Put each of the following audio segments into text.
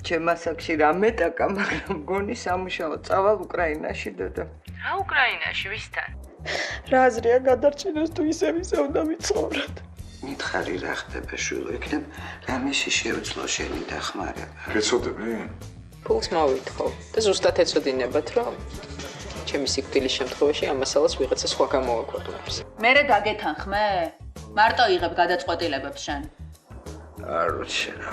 ჩემ ასაკში რა მეტაკა, მაგრამ გონი სამუშაო წავალ უკრაინაში დოდო. რა უკრაინაში ვისთან? რა აზრია გადარჩენოს თუ ისევ უნდა ვიცხოვროთ. მითხარი რა ხდება შვილო, იქნებ რამეში შეუძლო შენი დახმარება. გეცოდები? ფულს მოვითხოვ და ზუსტად ეცოდინებათ, რომ ჩემი სიკვდილის შემთხვევაში ამ მასალას ვიღაცა სხვა გამოაქვეყნებს. მერე დაგეთანხმე? მარტო იღებ გადაწყვეტილებებს შენ. არ ვიცი რა.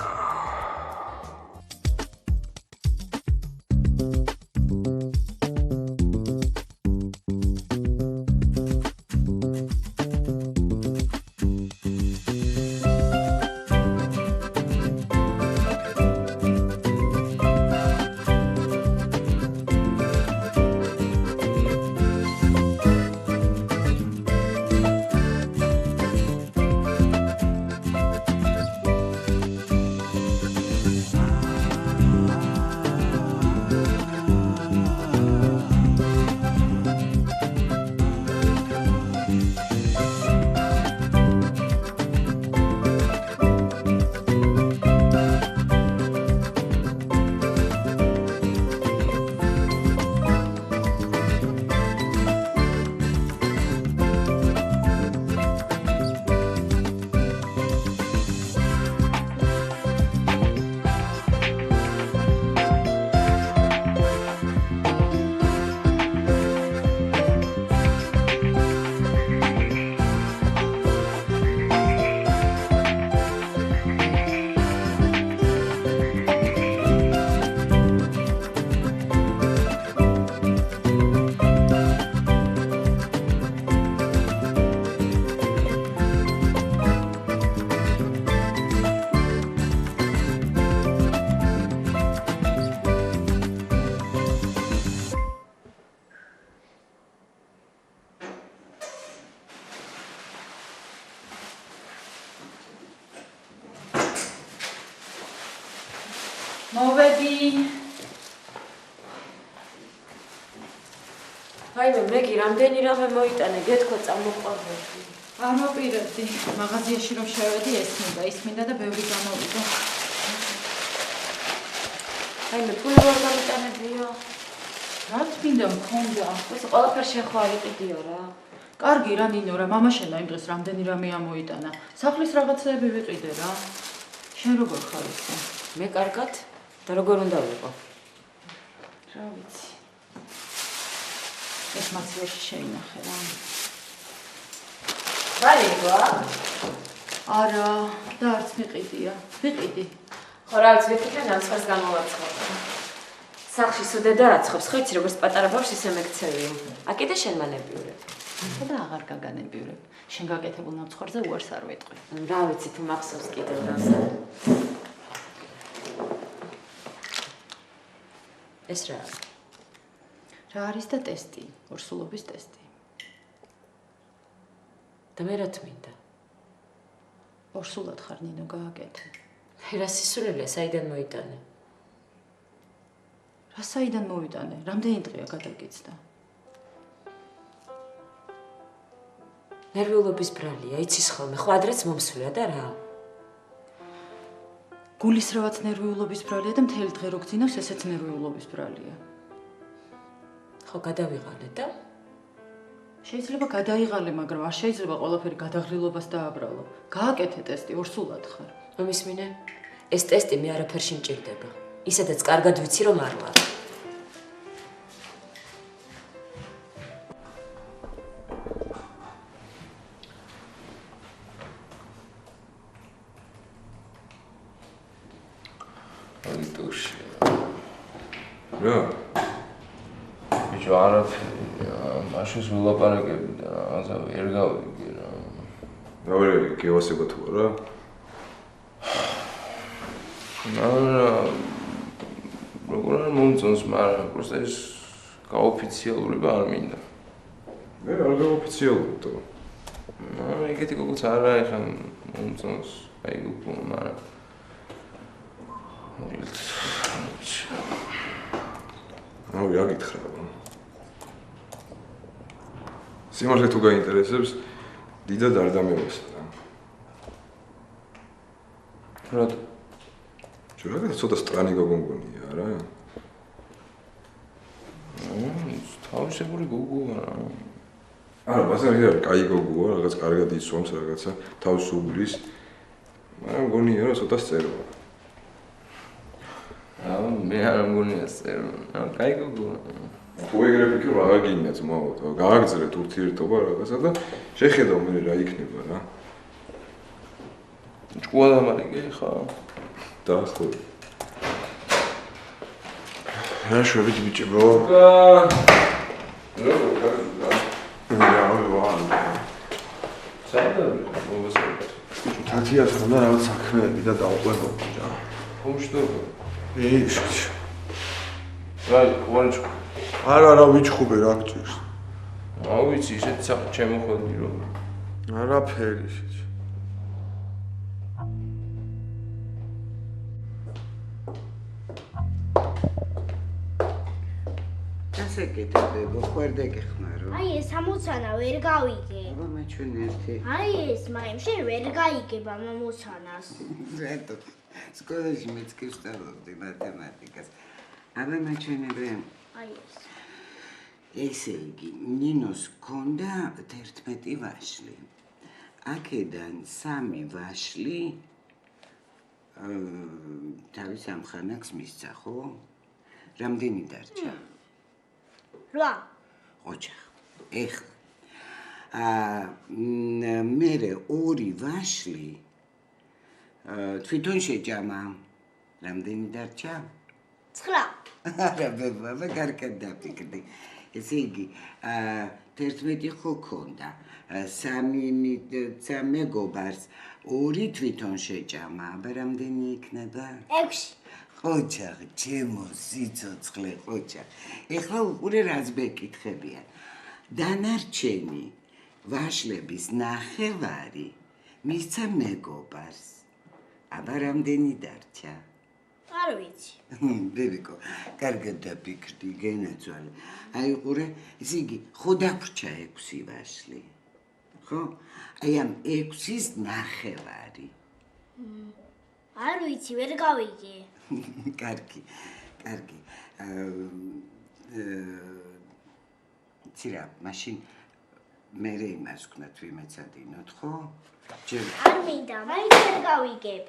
მოვედი. აიმე მეგი რამდენი რამე მოიტანე გეთქვა წამოყვავდი. არ მოპირებდი. მაღაზიაში რომ შევედი ისმინდა და ბევრი გამოვიდა. აიმე ფული ვერ გამიტანებიო. რა თქმა მქონდა. ეს ყველაფერი შეხვალ იყიდიო რა. კარგი რა ნინო რა მამა შენ იმ დღეს რამდენი რამე ამოიტანა. სახლის რაღაცეები ვიყიდე რა. შენ როგორ ხარ ისე? მე კარგად და როგორ უნდა ვიყო? რა ვიცი. ეს მასიაში შეინახე რა. ვარიგვა? არა, და არც მიყიდია. ვიყიდი. ხო რა ვიცი, ვიყიდე ნაცვლად გამოვაცხობ. სახში სუდე დააცხობს, ხო იცი როგორც პატარა ბავშვს ისე მეკცევიო. აკიდე შენ მანებიურებ. ხო და აღარ გაგანებიურებ. შენ გაკეთებულ ნაცხვარზე უარს არ ვეტყვი. რა ვიცი თუ მახსოვს კიდევ რასა. ეს რა? რა არის და ტესტი, ორსულობის ტესტი. და მე რა თმინდა? ორსულად ხარ ნინო გააკეთე. რა სისულელია, საიდან მოიტანე? რა საიდან მოვიტანე? რამდენი დღეა გადაგიცდა? ნერვიულობის ბრალია, იცის ხოლმე, ხო ადრეც მომსვლია და რა? გულისრევაც ნერვიულობის ბრალია და მთელი დღე რო გძინავს, ესეც ნერვიულობის ბრალია. ხო გადავიღალე და? შეიძლება გადაიღალე, მაგრამ არ შეიძლება ყველაფერი გადაღრილობას დააბრალო. გააკეთე ტესტი, ორსულად ხარ. მომისმინე? ეს ტესტი მე არაფერში მჭირდება. ისედაც კარგად ვიცი რომ არ ვარ. რა? ბიჭო არაფერი, მაშინ ვილაპარაკები და რაღაცა ვერ გავიგე რა. რა ვერ გევასება თუ არა? როგორ არ მომწონს, მაგრამ просто ეს გაოფიციალურება არ მინდა. მე არ გაოფიციალურობ. ეგეთი გოგოც არა, ეხლა მომწონს, აი უკვე, მაგრამ რავი, რა გითხრა? სიმართლე თუ გაინტერესებს, დიდად არ დამევასა რა. რატო? რა ცოტა სტრანი გოგო მგონია რა? თავისებური გოგოა რა. არა, მასალი რა, კაი გოგოა, რაღაც კარგად ისვამს რაღაცა, თავს უბლის. მაგრამ მგონია რა ცოტა სწეროა. მე არ მგონია სწერო. კაი გოგოა. თუ ეგრე ფიქრობ, რა გინდა ძმაო, გააგრძელეთ ურთიერთობა რაღაცა და შეხედავ მე რა იქნება რა. ჭკუა დამარიგე ხა? დაახლოებით. რა შვებით ბიჭებო? თათიას ხონდა რაღაც საქმეები და დაუყვებოდა რა. ხომშტობა. ეიშ. ვანჩ. არა ვიჩხუბე რა გჭირს. ვიცი, ისეთი საქმე შემოხვედი რომ. არაფერი ისეთი. ასე კეთებებო, ხვერდე გეხმარო. აი ეს 60-ანა ვერ გავიგე. აბა მე ჩვენ ერთი. აი ეს მაიმ შენ ვერ გაიგება 60-ანას. რატო? სკოლაში მეც კი ვსწავლობდი მათემატიკას. აბა მე ჩვენებე. აი ეს. ესე იგი, ნინოს ჰქონდა 11 ვაშლი. აქედან 3 ვაშლი თავის ამხანაგს მისცა, ხო? რამდენი დარჩა? 8. ოჯახ. ეხლა მერე 2 ვაშლი თვითონ შეჯამა. რამდენი დარჩა? 9. არა, ბაბა, კარგად დაფიქრდი. ესე იგი, 11 ხო ქონდა. 3 მეგობარს 2 თვითონ შეჯამა. აბა რამდენი იქნება? 6. ოჯახ, ჩემო სიცოცხლე ოჯახ. ეხლა უყურე რაც მეკითხებიან. დანარჩენი ვაშლების ნახევარი მისცა მეგობარს. აბა რამდენი დარჩა? არ ვიცი. ბებიკო, კარგად დაფიქრდი, გენაცვალე. აი უყურე, ესე იგი, ხო დაგვრჩა 6 ვაშლი. ხო? აი ამ 6-ის ნახევარი. არ ვიცი, ვერ გავიგე. კარგი. ცირა, მაშინ მე იმას ვქნათ ვიმეცადინოთ, ხო? არ მინდა, მაინც ვერ გავიგებ.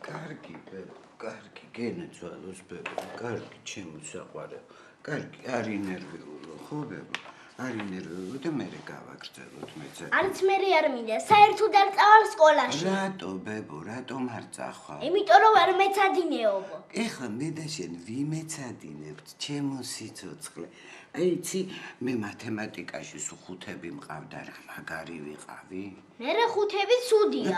კარგი, ბებო, კარგი, გენაცვალოს ბებო, კარგი, ჩემო საყვარელო. კარგი, არ ინერვიულო, ხო ბებო? არ ინერვიულო და მე გავაგრძელოთ მეცადინე. არც მე არ მინდა, საერთოდ არ წავალ სკოლაში. რატო ბებო, რატომ არ წახვალ? იმიტომ რომ ვერ მეცადინეობ. ეხლა მე და შენ ვიმეცადინებთ, ჩემო სიცოცხლე. აი იცი, მე მათემატიკაში სულ 5 მყავდა რა, მაგარი ვიყავი. მერე 5 ცუდია.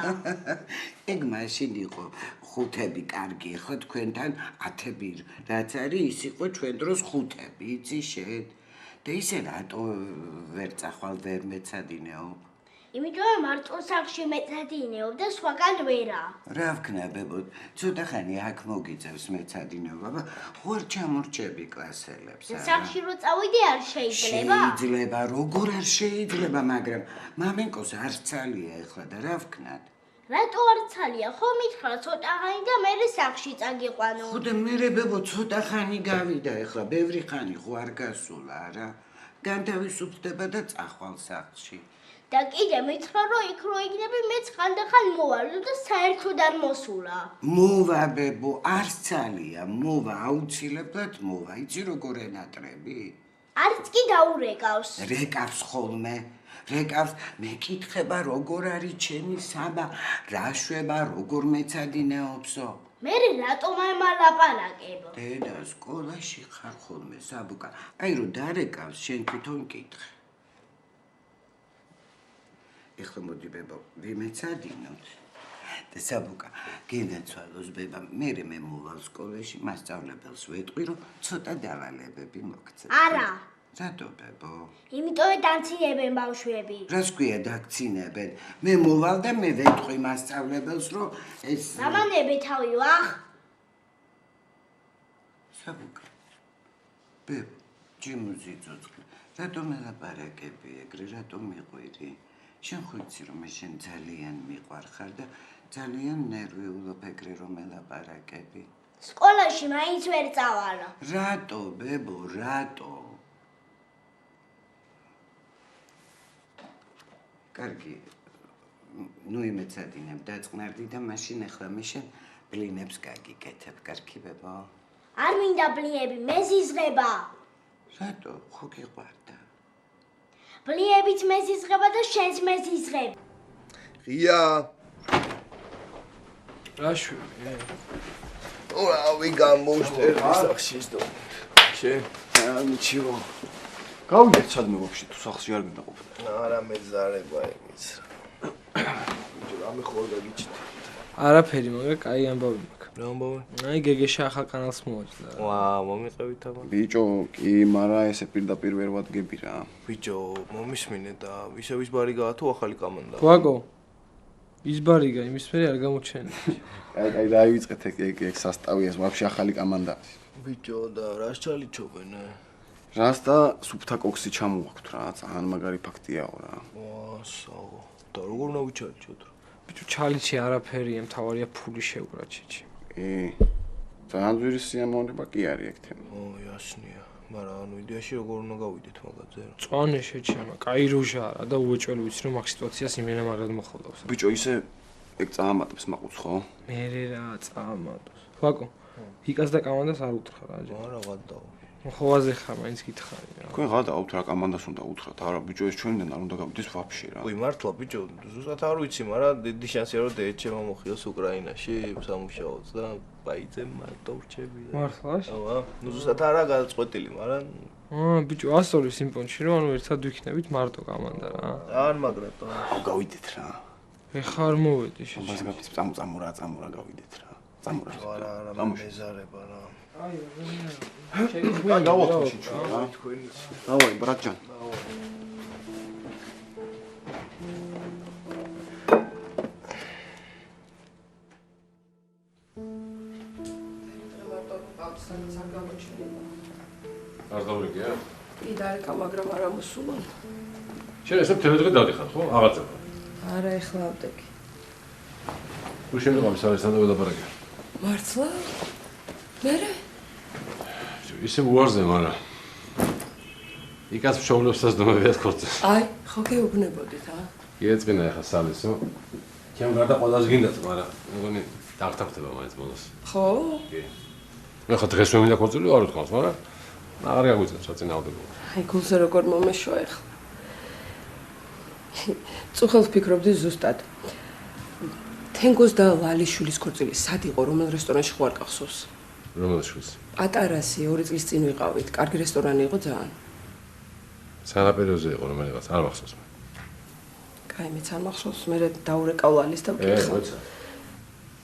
ეგ მაშინ იყო 5 კარგი, ხო თქვენთან 10 რაც არის, ის იყო ჩვენ დროს 5, იცი შენ? და ისე რატო ვერ წახვალ, ვერ მეცადინეობ? იმიტომ რომ მარტო სახლში მეცადინეობ და სხვაგან ვერა. რა ვქნა ბებო, ცოტა ხანი აქ მოგიწევს მეცადინეობა, ხო არ ჩამორჩები კლასელებს, არა? სახლში რო წავიდე არ შეიძლება? შეიძლება, როგორ არ შეიძლება, მაგრამ მამენკოს არ ცალია ეხლა და რა ვქნათ? რატო არ ცალია? ხო მითხრა ცოტა ხანი და მე სახლში წაგიყვანო. ხო და მერე ბებო ცოტა ხანი გავიდა ეხლა, ბევრი ხანი ხო არ გასულა, არა? განთავისუფლდება და წახვალ სახლში. და კიდე მითხრა რომ იქ რო იგნები მეც ხანდახან მოვარდო და საერთოდ არ მოსულა. მოვა ბებო, არ ცალია, მოვა, აუცილებლად მოვა. იცი როგორ ენატრები? არც კი დაურეკავს. რეკავს ხოლმე. რეკავს, მეკითხება როგორ არის ჩემი საბა, რა შვება, როგორ მეცადინეობსო. მე რატომ ამალაპარაკებ? დედა სკოლაში ხარ ხოლმე, საბუკა. აი რო დარეკავს, შენ თვითონ კითხე. ეხლა მოდი ბებო, ვიმეცადინოთ. და საბუკა, გენაცვალოს ბება, მე მოვალ სკოლაში, მასწავლებელს ვეტყვი, რომ ცოტა დავალებები მოგცეთ. არა. რატო ბებო? იმიტომ დაცინებენ ბავშვები. რას ქვია დაქცინებენ? მე მოვალ და მე ვეტყვი მასწავლებელს, რომ ეს მამანები თავი ვახ. საბუკა. ბებო, ჩემო სიცოცხლე, რატომ ელაპარაკები ეგრე, რატომ მიყვირი? შენ ხო იცი რომ მე შენ ძალიან მიყვარხარ და ძალიან ნერვიულობ ეგრე რომ ელაპარაკები. სკოლაში მაინც ვერ წავალო. რატო, ბებო, რატო? კარგი. ნუ იმეცადინებ დაწყნარდი და მაშინ ახლა მე შენ ბლინებს გაგიკეთებ, კარგი ბებო? არ მინდა ბლიები, მე ზიზღება. რატო? ხო გიყვარდა. ბლიებით მე ზიზღება და შენს მე ზიზღებ. ღია რაშვილი ურავი გამოვშტერ სახშის და შენ ნიჩიო გავიდეთ სადმე ვაფშე თუ სახში არ გინდა ყოფნა არა მე ზარება იმის რამე ხოლ გაგიჩით არაფერი მაგრამ კაი ამბავი მაქვს რა ამბავი აი გეგეშა ახალ კანალს მოვაჭდა ვა მომიყევით აბა ბიჭო კი მაგრამ ესე პირდაპირ ვერ ვადგები რა ბიჭო მომისმინე და ისე ვის ბარიგაა თუ ახალი კამანდა გვაგო ის ბარიგა იმის მერე არ გამოჩენია აი დაივიწყეთ ეგ სასტავიას ვაფშე ახალი კამანდა ბიჭო და რას ჩალიჩობენ რას და სუფთა კოქსი ჩამოვაქვთ რა ძალიან მაგარი ფაქტიაო რა ვა საო და როგორ უნდა ვიჩალიჩოთ ბიჭო ჩალიჩი არაფერია მთავარია ფული შეუგრა ჩიჩი ძალიან ძვირი სიამოვნება კი არის ეგ თემა ო იასნია მაგრამ ანუ იდეაში როგორ უნდა გავიდეთ მაგაზე რა წვანე შეჩემა კაი როჟაა რა და უეჭველი ვიცი რომ აქ სიტუაციას იმენა მაგრად მოხდავს ბიჭო ისე ეგ წაამატებს მაყუც ხო მერე რა წაამატოს ვაკო იკას და კამანდას არ უთხრა რა რა რაღაცა ხოვაზე ხარ მაინც გითხარი რა თქვენ გადაავთ რა კამანდას უნდა უთხრათ არა ბიჭო ეს ჩვენიდან არ უნდა გავიდეს ვაფშე რა უი მართლა ბიჭო ზუსტად არ ვიცი მაგრამ დიდი შანსია რომ დეეჩე მომხიოს უკრაინაში სამუშაოც და ბაიძე მარტო ვრჩები მართლაც აბა ნუ ზუსტად არა გადაწყვეტილი მაგრამ ბიჭო ასწავლის იმ პონჩი რომ ანუ ერთად ვიქნებით მარტო კამანდა რა არ მაგრატო გავიდეთ რა ეხა არ მოვედი ბას გაფიც წამურა გავიდეთ რა წამურა არა არა მეზარება რა აი რა გავახში ჩვენ რა თქვენი დავაი ბრატჯან არ დავრიგია? კი დარეკა, მაგრამ არ ამოსულა. შენ ესე მთელი დღე დავდიხარ, ხო? აღარწევ. არა, ეხლა ავდექი. თუ შემიძლია სალისთან ველაპარაკე. მართლა? მერე? ისე უარზე, მაგრამ იკაც მშობლებსაც დომებიათ ხორცს. აი, ხო გეუბნებოდით, გიეწყინა ახლა სალისო. ჩემ გარდა ყველას გინდათ, მაგრამ მეგონი დაგტაფდება მაინც ბოლოს. ხო? კი. მე ხა დღეს მემინდა ქორწილი არ ვთქვას, მაგრამ აღარ გაგვიწევს საწინააღმდეგო. აი, გულზე როგორ მომეშვა ეხლა. წუხელს ფიქრობდი ზუსტად. თენგოს და ლალიშვილის ქორწილი სად იყო, რომელ რესტორანში ხო არ გახსოვს? რომელ შვილს? პატარასი 2 წლის წინ ვიყავით. კარგი რესტორანი იყო ძალიან. სანაპიროზე იყო რომელიღაც, არ მახსოვს მე. კაი, მეც არ მახსოვს, მე დაურეკავ ლალის და ვკითხავ.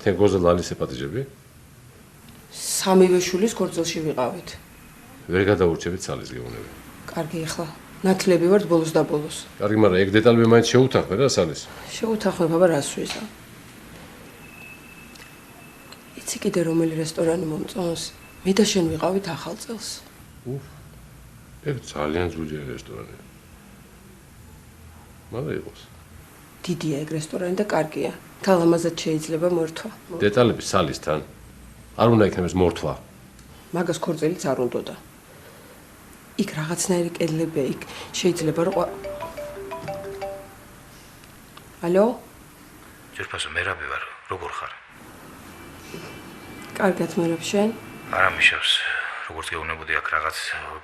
თენგოს და ლალის ეპატიჟები? სამივე შვილის ქორწილში ვიყავით. ვერ გადაურჩებით სალის გეუბნები. კარგი, ახლა ნათლები ვართ ბოლოს და ბოლოს. კარგი, მაგრამ ეგ დეტალები მაინც შეუთანხმე რა სალის. შეუთანხმებ, აბა რას ვიზა? იცი კიდე რომელი რესტორანი მომწონს? მე და შენ ვიყავით ახალ წელს. ეგ ძალიან ძვირი რესტორანია. მაგრამ იყოს. დიდია ეგ რესტორანი და კარგია. თალამაზად შეიძლება მორთვა. დეტალები სალისთან. არ უნდა იქნებდეს მორთვა. მაგას ქორწილიც არ უნდოდა. იქ რაღაცნაირი კედლებია, იქ შეიძლება რომ ალო? ჯერფასო მერაბი ვარ, როგორ ხარ? კარგად მერაბ შენ? არა მიშავს, როგორც გეუბნებოდი აქ რაღაც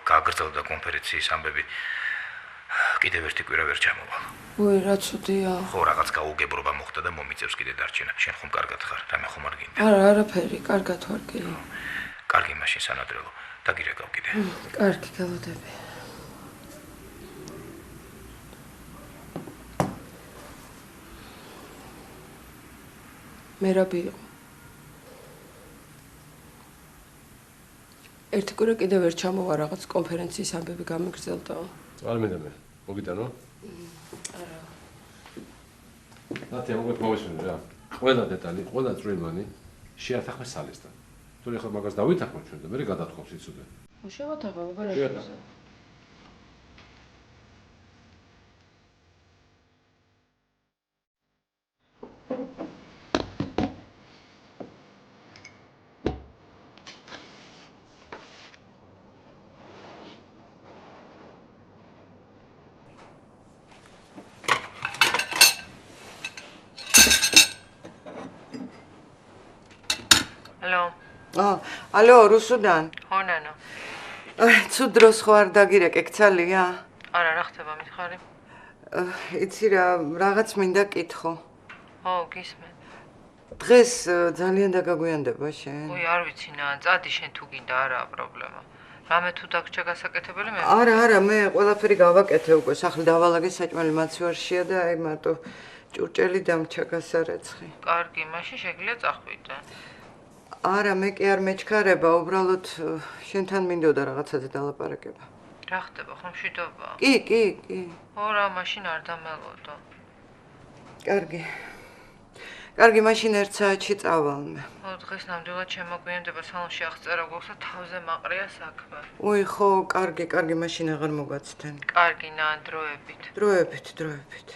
გაგრძელდა კონფერენციის ამბები. კიდევ ერთი კვირა ვერ ჩამოვალ. უი, რა ცუდია. ხო, რაღაც გაუგებრობა მოხდა და მომიწევს კიდე დარჩენა. შენ ხომ კარგად ხარ? რამე ხომ არ გინდა? არა, არაფერი, კარგად ვარ კი. კარგი, მაშინ სანადრელო. დაგირეკავ კიდე. კარგი, გელოდები. მერაბი იყო. ერთი კვირა კიდევ ვერ ჩამოვა რაღაც კონფერენციის ამბები გამიგრძელდა. არ მინდა მე. მოგიტანო? არა. ნათია, მოგეთ მოვისმენე რა. ყველა დეტალი, ყველა წვრილმანი შეათანხმე სალისთან. თუ ახლა მაგას დავითანხმოთ ჩვენ და მე გადავთხოვს იცოდე. შევათანხმებ, აბა რა. ალო, რუსუდან. ხო, ნანა. ცუდ დროს ხო არ დაგირეკექცალია? არა, რა ხდება, მითხარი? იცი რა, რაღაც მინდა კითხო. ო, გისმენ. დღეს ძალიან დაგაგვიანდება შენ? არ ვიცი, ნანა, წადი შენ თუ გინდა, არაა პრობლემა. რამე თუ დაგჭა გასაკეთებელი მე? არა, მე ყველაფერი გავაკეთე უკვე, სახლი დავალაგე საჭმელი მაცივარშია და აი მარტო ჭურჭელი დამჩა გასარეცხი. კარგი, მაშინ შეგიძლია წახვიდე. არა, მე კი არ მეჩქარება, უბრალოდ შენთან მინდოდა რაღაცაზე დალაპარაკება. რა ხდება, ხომ მშვიდობა? კი. ო რა, მაშინ არ დამელოდო. კარგი, მაშინ 1 საათში წავალ მე. დღეს ნამდვილად შემოგვიანდება, სალონში აღწერა გვაქვს და თავზე მაყრია საქმე. უი, ხო, კარგი, მაშინ აღარ მოგაცდენ. კარგი, ნანა, დროებით. დროებით.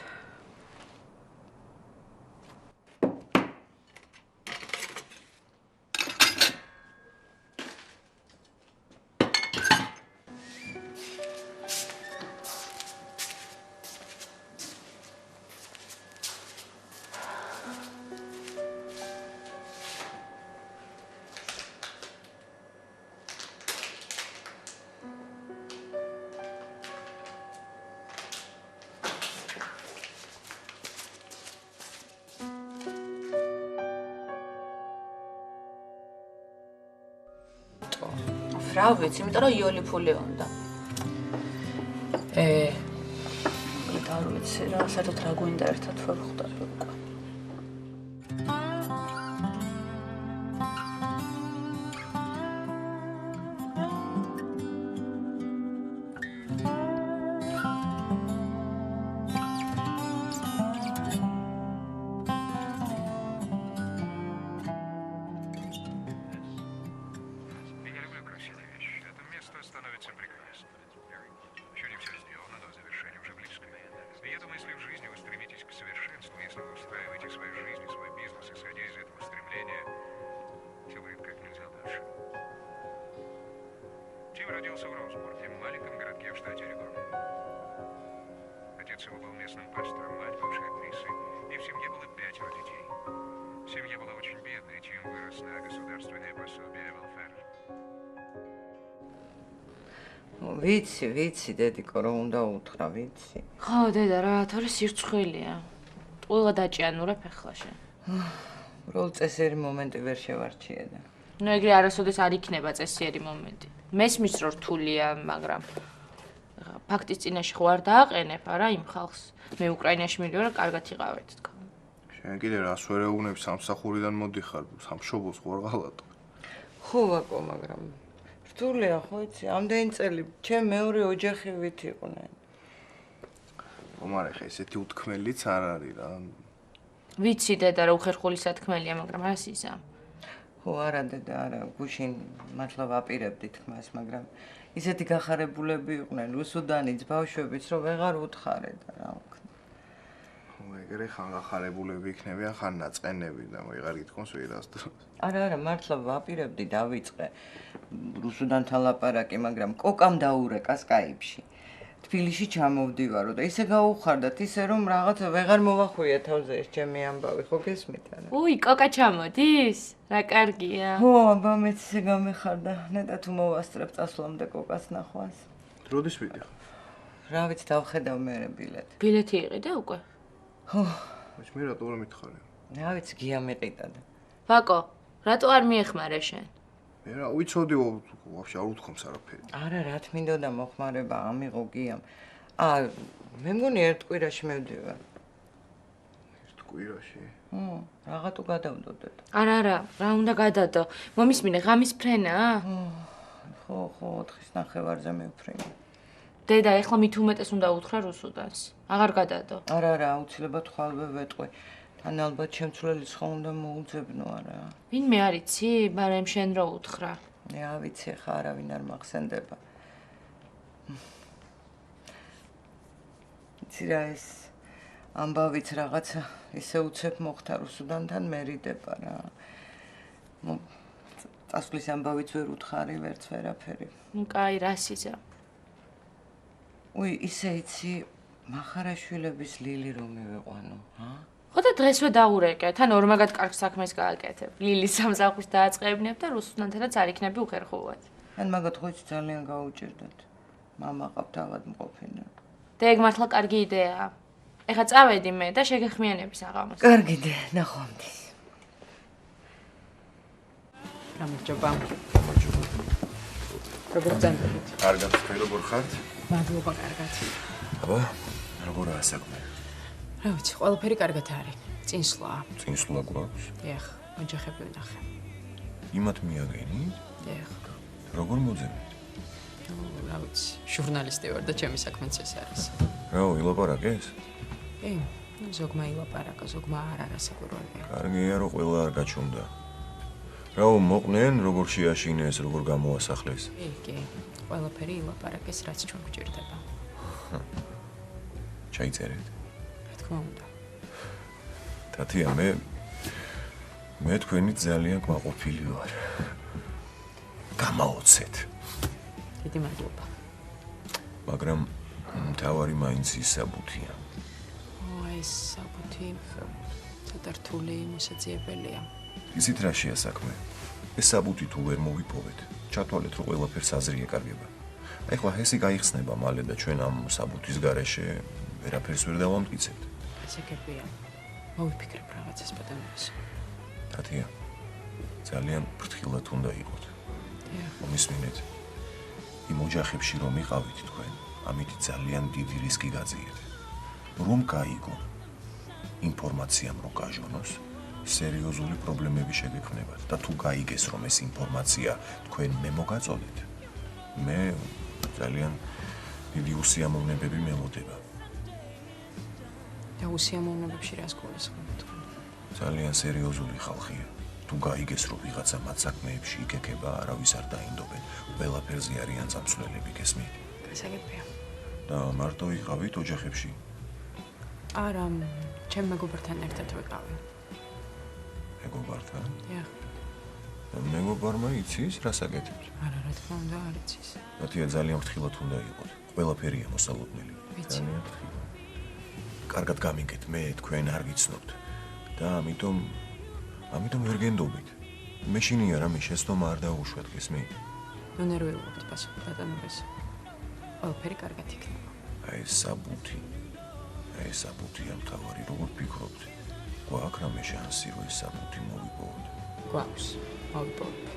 რა ვიცი, იმიტომ რომ იოლი ფული უნდა. არ ვიცი რა, საერთოდ რა გვინდა ერთად ვერ ხვდები უკვე. Родился в Роуспорте, маленьком городке в штате Орегон. Отец его был местным пастором, мать бывшей актрисой, и в семье было 5 детей. Семья была очень бедной, чем вырос на государственное пособие welfare. ვიცი, დედიკო, რომ უნდა უთხრა, ვიცი. ხო, დედა, რა, თორე სირცხვილია. ყველა დაჭიანურებ ახლა შენ. უბრალოდ წესიერი მომენტი ვერ შევარჩიე და. ნუ ეგრე არასოდეს არ იქნება წესიერი მომენტი. მესმის რომ რთულია, მაგრამ ფაქტის წინაშე ხო არ დააყენებ, არა იმ ხალხს. მე უკრაინაში მივიდა რა კარგად იყავით თქო. შენ კიდე რას ვერ ეუბნებ სამსახურიდან მოდიხარ, სამშობლოს ხო არ ღალატო. ხო, ვაკო, მაგრამ რთულია, ხო იცი, ამდენი წელი ჩემ მეორე ოჯახი ვით იყვნენ. მომარე ხე ესეთი უთქმელიც არ არის რა. ვიცი დედა რა უხერხული სათქმელია, მაგრამ რა სიზა. ხო, არა დედა, არა, გუშინ მართლა ვაპირებდი თქმას, მაგრამ ისეთი გახარებულები იყვნენ, რუსუდანიც, ბავშვებიც, რომ ვეღარ უთხარე და რა ვქნა. ხო, ეგრე ხან გახარებულები იქნებიან, ხან ნაწყენები და მოიღარ გითხოვს ვერასდროს. არა, მართლა ვაპირებდი დავიწყე რუსუდანთან ლაპარაკი, მაგრამ კოკამ დაურეკა სკაიპში. თბილისში ჩამოვდივარო და ისე გაუხარდათ, ისე რომ რაღაცა ვეღარ მოვახვია თავზე ეს ჩემი ამბავი, ხო გესმით არა? უი, კოკა ჩამოდის? რა კარგია. ხო, აბა მეც ისე გამეხარდა, ნეტა თუ მოვასწრებ წასვლამდე კოკას ნახვას. როდის ვიდიხარ? რა ვიცი, დავხედავ მე ბილეთი. ბილეთი იყიდა უკვე? ხო. მე რატო არ მითხარი? რა ვიცი, გია მიყიდა და. ვაკო, რატო არ მიეხმარე შენ? მე რა ვიცოდი, ვაფშე არ უთქვამს არაფერი. არა, რა თმინდოდა მოხმარება ამიღო გიამ. მე მგონი ერთ კვირაში მევდივარ. ერთ კვირაში? რაღაცა გადავდო დედა. არა, რა უნდა გადადო? მომისმინე, ღამის ფრენაა? ხო, 4-ის ნახევარზე მივფრინე. დედა, ეხლა მით უმეტეს უნდა უთხრა რუსუდანს. აღარ გადადო. არა, აუცილებლად ხვალვე ვეტყვი. თან ალბათ შემცვლელის ხო უნდა მოუძებნო არა. ვინმე არ იცი, მაგრამ შენ რო უთხრა. მე ავიცი, ხა არავინ არ მახსენდება. იცი რა ეს ამბავიც რაღაცა ისე უცებ მოხდა რუსუდანთან მერიდება რა. წასვლის ამბავიც ვერ უთხარი, ვერც ვერაფერი. ნუ კაი, რა სიზა. უი, ისე იცი, მახარაშვილების ლილი რომ მივიყვანო, ჰა? ხო და დღესვე დაურეკე, თან ორ მაგათ კარგ საქმეს გააკეთებ. ლილის სამსახურს დააწყებინებ და რუსულთან თანაც არ იქნები უხერხულად. ან მაგათ ხო იცი ძალიან გაუჭირდათ. მამა ყავთ აღად მყოფინა. და ეგ მართლა კარგი იდეაა. ეხლა წავედი მე და შეგეხმიანები საღამოს. კარგი იდეა, ნახვამდის. გამარჯობა. როგორ გძანებით? კარგად, თქვენ როგორ ხართ? მადლობა, კარგად. აბა, როგორაა საქმე? რა ვიცი, ყველაფერი კარგად არის. წინსვლაა. წინსვლა გვაქვს? დიახ, ოჯახები ვნახე. იმათ მიაგენით? დიახ. როგორ მოძებნით? რა ვიცი, ჟურნალისტი ვარ და ჩემი საქმეც ეს არის. რაო, ილაპარაკეს? კი, ზოგმა ილაპარაკა, ზოგმა არ არასაკურველია. კარგია, რომ ყველა არ გაჩუმდა. რაო, მოყნენ, როგორ შეაშინეს, როგორ გამოასახლეს? კი, ყველაფერი ილაპარაკეს, რაც ჩვენ გვჭირდება. ჩაიწერეთ? რა თქმა უნდა. თათია, მე თქვენი ძალიან კმაყოფილი ვარ. გამაოცეთ. დიდი მადლობა. მაგრამ მთავარი მაინც ის საბუთია. ეს საბუთი ცოტა რთული მოსაძიებელია. ისიც რა შეა საქმე? ეს საბუთი თუ ვერ მოვიპოვეთ, ჩათვალეთ, რომ ყველაფერს აზრი ეკარგება. ეხლა ესე გაიხსნება მალე და ჩვენ ამ საბუთის გარეშე ვერაფერს ვერ დავამტკიცებთ. ესე გებია. მოვიფიქრებ რაღაცას ბატონოს. თათია, ძალიან ფრთხილად უნდა იყოთ. მომისმინეთ. იმ ოჯახებში რომ იყავით თქვენ, ამით ძალიან დიდი რისკი გაძიეთ. რომ გაიგო ინფორმაციამ რო გაჟონოს, სერიოზული პრობლემები შეგექმნებათ და თუ გაიგეს რომ ეს ინფორმაცია თქვენ მე მოგაწოდეთ, მე ძალიან დიდი უსიამოვნებები მელოდება. და უსიამოვნებებში რას გულისხმობთ თქვენ? ძალიან სერიოზული ხალხია. თუ გაიგეს რომ ვიღაცა მათ საქმეებში იკეკება, არავის არ დაინდობენ. ყველაფერზე არიან წამსვლელები, გესმით? გასაგებია. და მარტო იყავით ოჯახებში? არა, ჩემ მეგობართან ერთად ვიყავი. მეგობართან? დიახ. მეგობარმა იცის, რას აკეთებთ? არა, რა თქმა უნდა, არ იცის. თათია, ძალიან ფრთხილად უნდა იყოთ. ყველაფერია მოსალოდნელი. ვიცი. კარგად გამიგეთ, მე თქვენ არ გიცნობთ. და ამიტომ ვერ გენდობით. მე შინია რამე შეცდომა არ დაუშვათ, გესმით? ნუ ნერვიულობთ, ბატონობას. ყველაფერი კარგად იქნება. აი ეს საბუთია მთავარი, როგორ ფიქრობთ? გვაქვს რამე შანსი, რომ ეს საბუთი მოვიპოვოთ? გვაქვს, მოვიპოვებ.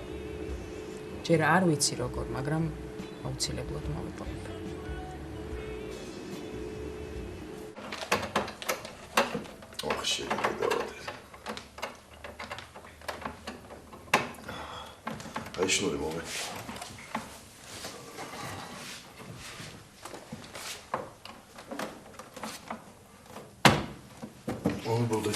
ჯერ არ ვიცი როგორ, მაგრამ აუცილებლად მოვიპოვებ. აი შნური მომე. მომბოლდე.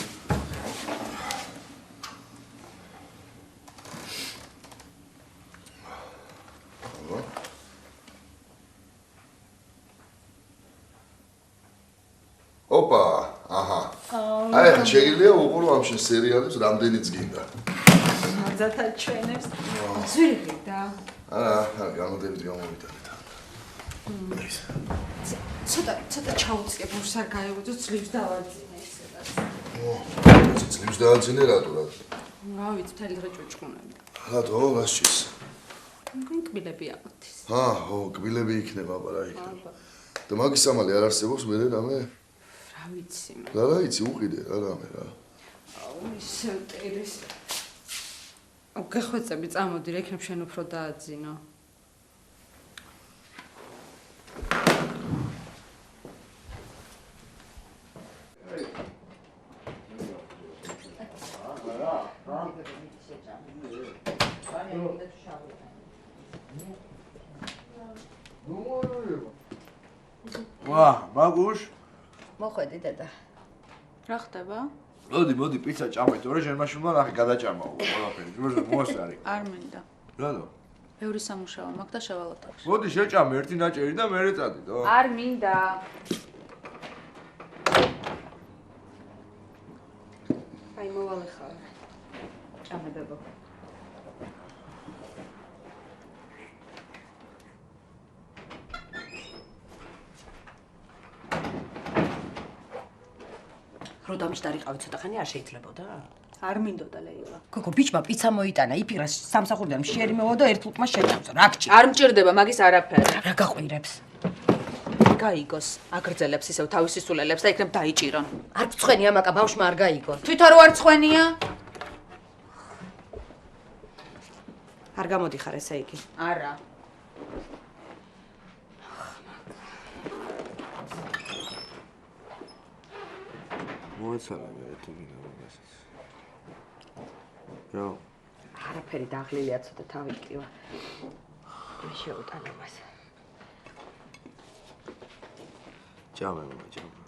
ოპა, აჰა. აი, შეიძლება უყურო ამ შენ სერიალებს რამდენიც გინდა. მადათა ჩვენებს ზვირი და არა, გამოდებით გამოვიტანეთ. ცოტა ჩაუწია ბურს არ გაიღვიძო ძლივს დავაძინე ისედაც. ძლივს დააძინე რატო? რა ვიცი, თელი დღე ჭუჭყუნები. რატო, რა შეის? კბილები აყოთის. ო, კბილები იქნება, აბა იქნება. და მაგის სამალი არ არსებობს მე რამე? რა ვიცი მე. რა იცი, უყიდე რა რამე რა. ისე ტირის. გეხვეწები, წამოდი, რა იქნებ შენ უფრო დააძინო. ვა, მაგუშ? მოხვედი დედა. რა ხდება? მოდი, პიცა ჭამეთ, ორე ჟერმაშულმა ნახე გადაჭამაო ყველაფერი. მოასწარი. არ მინდა. რატო? ბევრი სამუშაო მაქვს და შევალოთავ. მოდი შეჭამე ერთი ნაჭერი და მერე წადიდო. არ მინდა. აი მოვალე ხარ. ჭამებებო. დამჯდარიყავი ცოტა ხანი არ შეიძლებოდა? არ მინდოდა ლეილა. გოგო, ბიჭმა პიცა მოიტანა, იფირა სამსახურიდან მშიერი მოვა და ერთ ლუკმა შეჭამს. რა გჭირ? არ მჭირდება მაგის არაფერი. რა გაყვირებს? გაიგოს, აგრძელებს ისევ თავის სისულელებს და იქნებ დაიჭირონ. არ გწვენია მაკა ბავშვმა არ გაიგოს. თვითონ რო არ წვენია? არ გამოდიხარ ესე იგი. არა. მოეცალა მე ერთი მინდა მაგასაც. რა? არაფერი დაღლილია ცოტა თავი კივა. მე შეუტანო მას. ჯამე, ჯამე.